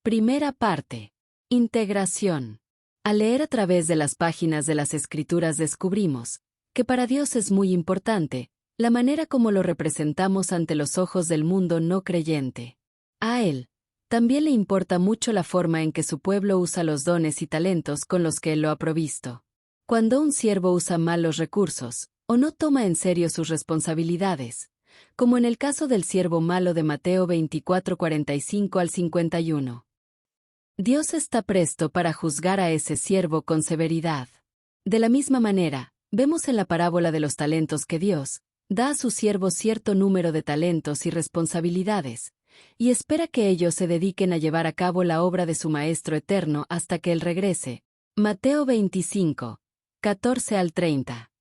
Primera parte. Integración. Al leer a través de las páginas de las Escrituras descubrimos que para Dios es muy importante la manera como lo representamos ante los ojos del mundo no creyente. A Él también le importa mucho la forma en que su pueblo usa los dones y talentos con los que Él lo ha provisto. Cuando un siervo usa mal los recursos, o no toma en serio sus responsabilidades, como en el caso del siervo malo de Mateo 24:45 al 51. Dios está presto para juzgar a ese siervo con severidad. De la misma manera, vemos en la parábola de los talentos que Dios da a sus siervos cierto número de talentos y responsabilidades, y espera que ellos se dediquen a llevar a cabo la obra de su Maestro eterno hasta que Él regrese. Mateo 25, 14 al 30.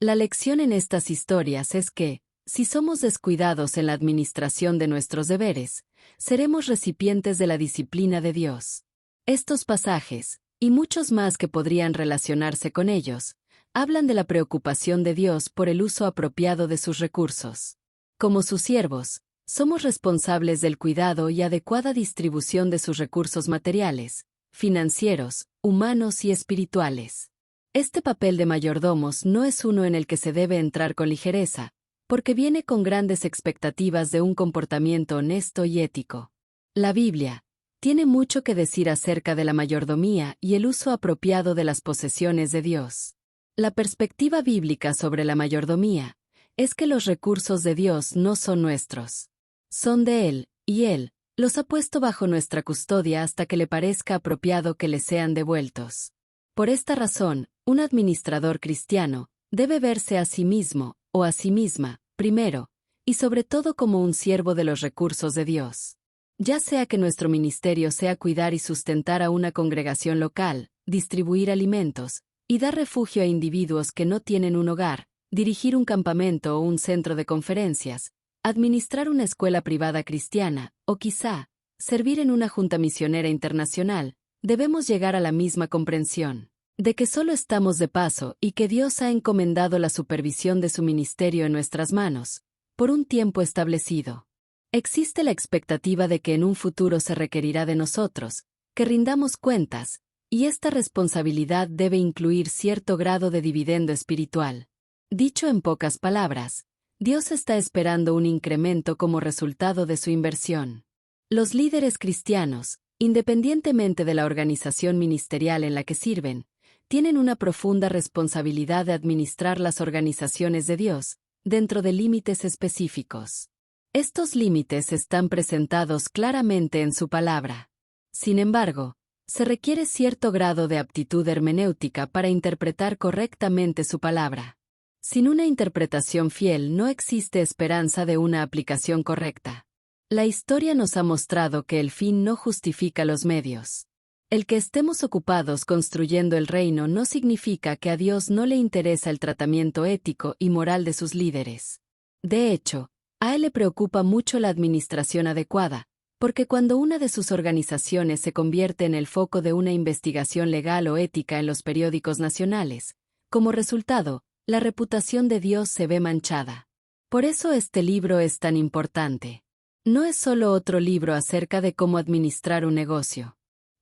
La lección en estas historias es que, si somos descuidados en la administración de nuestros deberes, seremos recipientes de la disciplina de Dios. Estos pasajes, y muchos más que podrían relacionarse con ellos, hablan de la preocupación de Dios por el uso apropiado de sus recursos. Como sus siervos, somos responsables del cuidado y adecuada distribución de sus recursos materiales, financieros, humanos y espirituales. Este papel de mayordomos no es uno en el que se debe entrar con ligereza, porque viene con grandes expectativas de un comportamiento honesto y ético. La Biblia tiene mucho que decir acerca de la mayordomía y el uso apropiado de las posesiones de Dios. La perspectiva bíblica sobre la mayordomía es que los recursos de Dios no son nuestros. Son de Él, y Él los ha puesto bajo nuestra custodia hasta que le parezca apropiado que les sean devueltos. Por esta razón, un administrador cristiano debe verse a sí mismo, o a sí misma, primero, y sobre todo como un siervo de los recursos de Dios. Ya sea que nuestro ministerio sea cuidar y sustentar a una congregación local, distribuir alimentos, y dar refugio a individuos que no tienen un hogar, dirigir un campamento o un centro de conferencias, administrar una escuela privada cristiana, o quizá, servir en una junta misionera internacional, debemos llegar a la misma comprensión de que solo estamos de paso y que Dios ha encomendado la supervisión de su ministerio en nuestras manos, por un tiempo establecido. Existe la expectativa de que en un futuro se requerirá de nosotros, que rindamos cuentas, y esta responsabilidad debe incluir cierto grado de dividendo espiritual. Dicho en pocas palabras, Dios está esperando un incremento como resultado de su inversión. Los líderes cristianos, independientemente de la organización ministerial en la que sirven, tienen una profunda responsabilidad de administrar las organizaciones de Dios, dentro de límites específicos. Estos límites están presentados claramente en su palabra. Sin embargo, se requiere cierto grado de aptitud hermenéutica para interpretar correctamente su palabra. Sin una interpretación fiel no existe esperanza de una aplicación correcta. La historia nos ha mostrado que el fin no justifica los medios. El que estemos ocupados construyendo el reino no significa que a Dios no le interesa el tratamiento ético y moral de sus líderes. De hecho, a Él le preocupa mucho la administración adecuada, porque cuando una de sus organizaciones se convierte en el foco de una investigación legal o ética en los periódicos nacionales, como resultado, la reputación de Dios se ve manchada. Por eso este libro es tan importante. No es solo otro libro acerca de cómo administrar un negocio.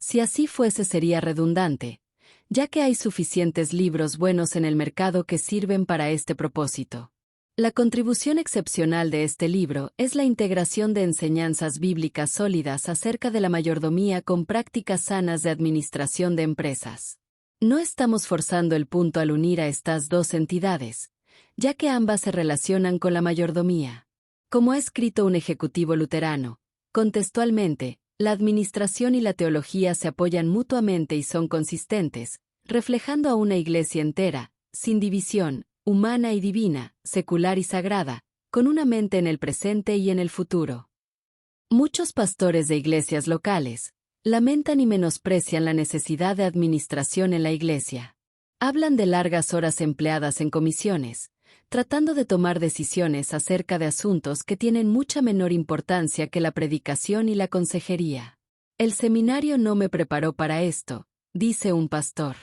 Si así fuese sería redundante, ya que hay suficientes libros buenos en el mercado que sirven para este propósito. La contribución excepcional de este libro es la integración de enseñanzas bíblicas sólidas acerca de la mayordomía con prácticas sanas de administración de empresas. No estamos forzando el punto al unir a estas dos entidades, ya que ambas se relacionan con la mayordomía. Como ha escrito un ejecutivo luterano, contextualmente, la administración y la teología se apoyan mutuamente y son consistentes, reflejando a una iglesia entera, sin división, humana y divina, secular y sagrada, con una mente en el presente y en el futuro. Muchos pastores de iglesias locales lamentan y menosprecian la necesidad de administración en la iglesia. Hablan de largas horas empleadas en comisiones, tratando de tomar decisiones acerca de asuntos que tienen mucha menor importancia que la predicación y la consejería. El seminario no me preparó para esto, dice un pastor.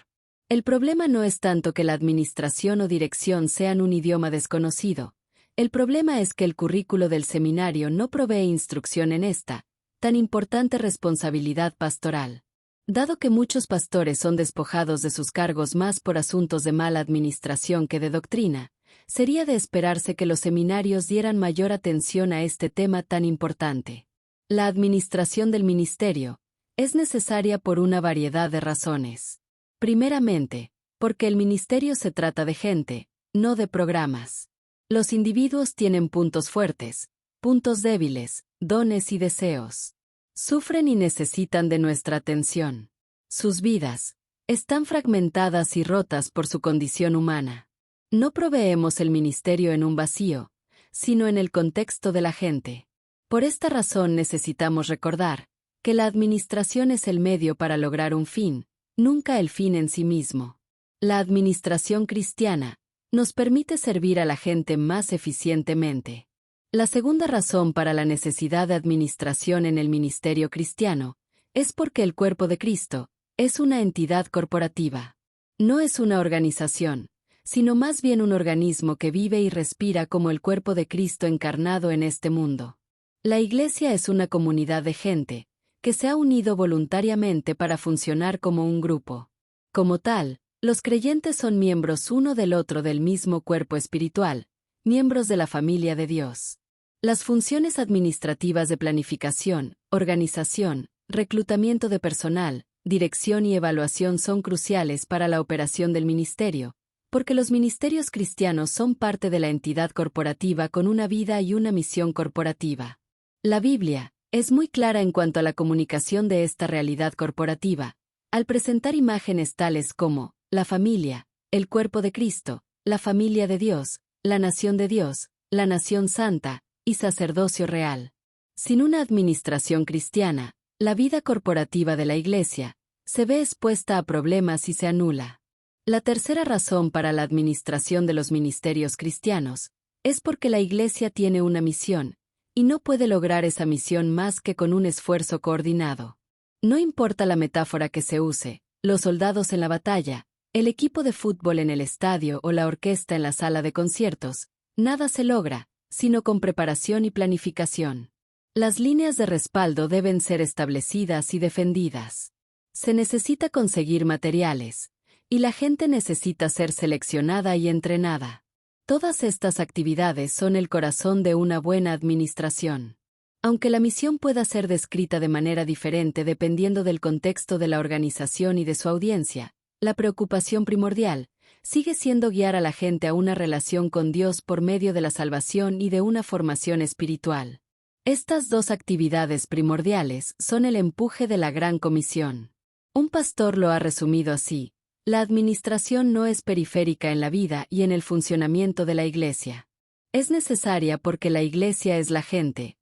El problema no es tanto que la administración o dirección sean un idioma desconocido. El problema es que el currículo del seminario no provee instrucción en esta, tan importante responsabilidad pastoral. Dado que muchos pastores son despojados de sus cargos más por asuntos de mala administración que de doctrina, sería de esperarse que los seminarios dieran mayor atención a este tema tan importante. La administración del ministerio es necesaria por una variedad de razones. Primeramente, porque el ministerio se trata de gente, no de programas. Los individuos tienen puntos fuertes, puntos débiles, dones y deseos. Sufren y necesitan de nuestra atención. Sus vidas están fragmentadas y rotas por su condición humana. No proveemos el ministerio en un vacío, sino en el contexto de la gente. Por esta razón necesitamos recordar que la administración es el medio para lograr un fin, nunca el fin en sí mismo. La administración cristiana nos permite servir a la gente más eficientemente. La segunda razón para la necesidad de administración en el ministerio cristiano es porque el cuerpo de Cristo es una entidad corporativa. No es una organización, sino más bien un organismo que vive y respira como el cuerpo de Cristo encarnado en este mundo. La Iglesia es una comunidad de gente que se ha unido voluntariamente para funcionar como un grupo. Como tal, los creyentes son miembros uno del otro del mismo cuerpo espiritual, miembros de la familia de Dios. Las funciones administrativas de planificación, organización, reclutamiento de personal, dirección y evaluación son cruciales para la operación del ministerio, porque los ministerios cristianos son parte de la entidad corporativa con una vida y una misión corporativa. La Biblia es muy clara en cuanto a la comunicación de esta realidad corporativa, al presentar imágenes tales como la familia, el cuerpo de Cristo, la familia de Dios, la nación de Dios, la nación santa y sacerdocio real. Sin una administración cristiana, la vida corporativa de la Iglesia se ve expuesta a problemas y se anula. La tercera razón para la administración de los ministerios cristianos es porque la Iglesia tiene una misión, y no puede lograr esa misión más que con un esfuerzo coordinado. No importa la metáfora que se use, los soldados en la batalla, el equipo de fútbol en el estadio o la orquesta en la sala de conciertos, nada se logra, sino con preparación y planificación. Las líneas de respaldo deben ser establecidas y defendidas. Se necesita conseguir materiales, y la gente necesita ser seleccionada y entrenada. Todas estas actividades son el corazón de una buena administración. Aunque la misión pueda ser descrita de manera diferente dependiendo del contexto de la organización y de su audiencia, la preocupación primordial sigue siendo guiar a la gente a una relación con Dios por medio de la salvación y de una formación espiritual. Estas dos actividades primordiales son el empuje de la Gran Comisión. Un pastor lo ha resumido así: la administración no es periférica en la vida y en el funcionamiento de la Iglesia. Es necesaria porque la Iglesia es la gente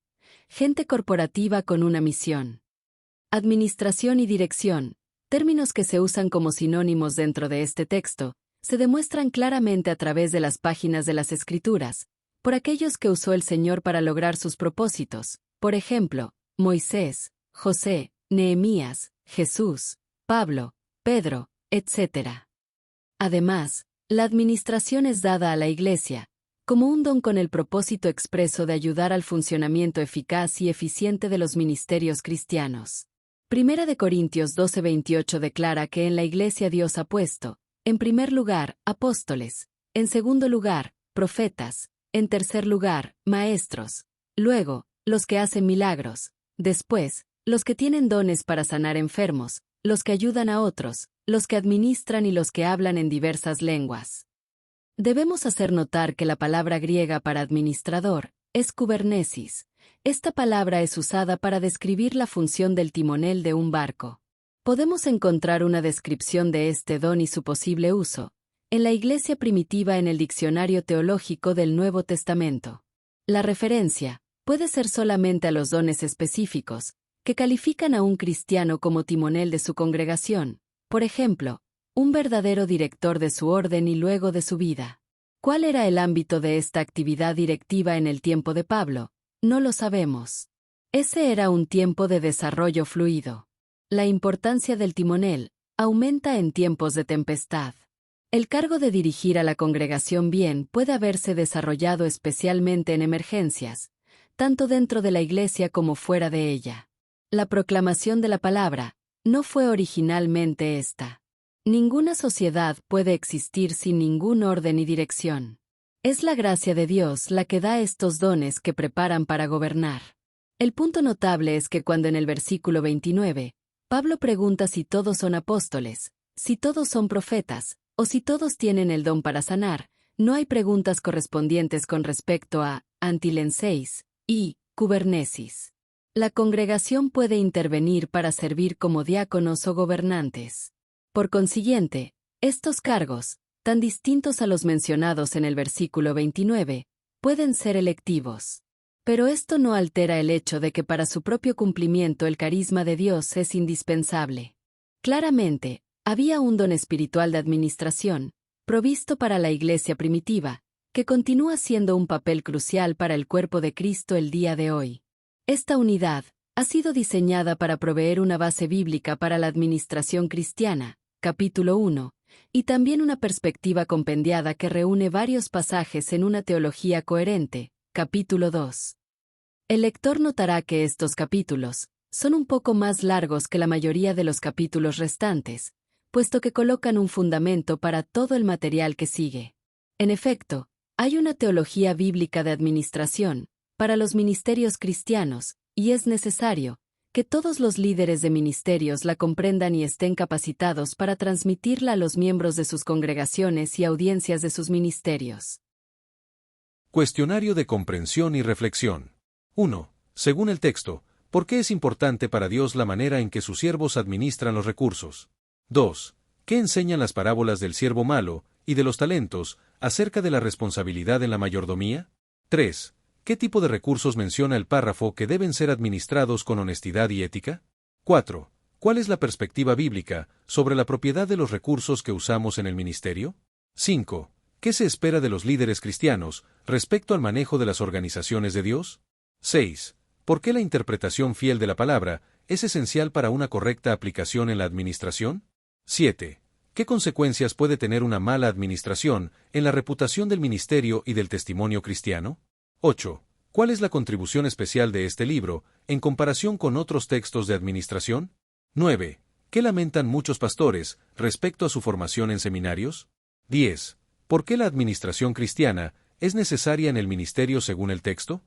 corporativa con una misión. Administración y dirección, términos que se usan como sinónimos dentro de este texto, se demuestran claramente a través de las páginas de las Escrituras, por aquellos que usó el Señor para lograr sus propósitos, por ejemplo, Moisés, José, Nehemías, Jesús, Pablo, Pedro, etc. Además, la administración es dada a la Iglesia como un don con el propósito expreso de ayudar al funcionamiento eficaz y eficiente de los ministerios cristianos. Primera de Corintios 12:28 declara que en la Iglesia Dios ha puesto, en primer lugar, apóstoles, en segundo lugar, profetas, en tercer lugar, maestros, luego, los que hacen milagros, después, los que tienen dones para sanar enfermos, los que ayudan a otros, los que administran y los que hablan en diversas lenguas. Debemos hacer notar que la palabra griega para administrador es kubernesis. Esta palabra es usada para describir la función del timonel de un barco. Podemos encontrar una descripción de este don y su posible uso en la Iglesia primitiva en el Diccionario Teológico del Nuevo Testamento. La referencia puede ser solamente a los dones específicos que califican a un cristiano como timonel de su congregación, por ejemplo, un verdadero director de su orden y luego de su vida. ¿Cuál era el ámbito de esta actividad directiva en el tiempo de Pablo? No lo sabemos. Ese era un tiempo de desarrollo fluido. La importancia del timonel aumenta en tiempos de tempestad. El cargo de dirigir a la congregación bien puede haberse desarrollado especialmente en emergencias, tanto dentro de la Iglesia como fuera de ella. La proclamación de la palabra no fue originalmente esta. Ninguna sociedad puede existir sin ningún orden y dirección. Es la gracia de Dios la que da estos dones que preparan para gobernar. El punto notable es que cuando en el versículo 29, Pablo pregunta si todos son apóstoles, si todos son profetas, o si todos tienen el don para sanar, no hay preguntas correspondientes con respecto a antilenseis y kubernesis. La congregación puede intervenir para servir como diáconos o gobernantes. Por consiguiente, estos cargos, tan distintos a los mencionados en el versículo 29, pueden ser electivos. Pero esto no altera el hecho de que para su propio cumplimiento el carisma de Dios es indispensable. Claramente, había un don espiritual de administración, provisto para la Iglesia primitiva, que continúa siendo un papel crucial para el cuerpo de Cristo el día de hoy. Esta unidad ha sido diseñada para proveer una base bíblica para la administración cristiana, capítulo 1, y también una perspectiva compendiada que reúne varios pasajes en una teología coherente, capítulo 2. El lector notará que estos capítulos son un poco más largos que la mayoría de los capítulos restantes, puesto que colocan un fundamento para todo el material que sigue. En efecto, hay una teología bíblica de administración para los ministerios cristianos, y es necesario que todos los líderes de ministerios la comprendan y estén capacitados para transmitirla a los miembros de sus congregaciones y audiencias de sus ministerios. Cuestionario de comprensión y reflexión. 1. Según el texto, ¿por qué es importante para Dios la manera en que sus siervos administran los recursos? 2. ¿Qué enseñan las parábolas del siervo malo y de los talentos acerca de la responsabilidad en la mayordomía? 3. ¿Qué tipo de recursos menciona el párrafo que deben ser administrados con honestidad y ética? 4. ¿Cuál es la perspectiva bíblica sobre la propiedad de los recursos que usamos en el ministerio? 5. ¿Qué se espera de los líderes cristianos respecto al manejo de las organizaciones de Dios? 6. ¿Por qué la interpretación fiel de la palabra es esencial para una correcta aplicación en la administración? 7. ¿Qué consecuencias puede tener una mala administración en la reputación del ministerio y del testimonio cristiano? 8. ¿Cuál es la contribución especial de este libro en comparación con otros textos de administración? 9. ¿Qué lamentan muchos pastores respecto a su formación en seminarios? 10. ¿Por qué la administración cristiana es necesaria en el ministerio según el texto?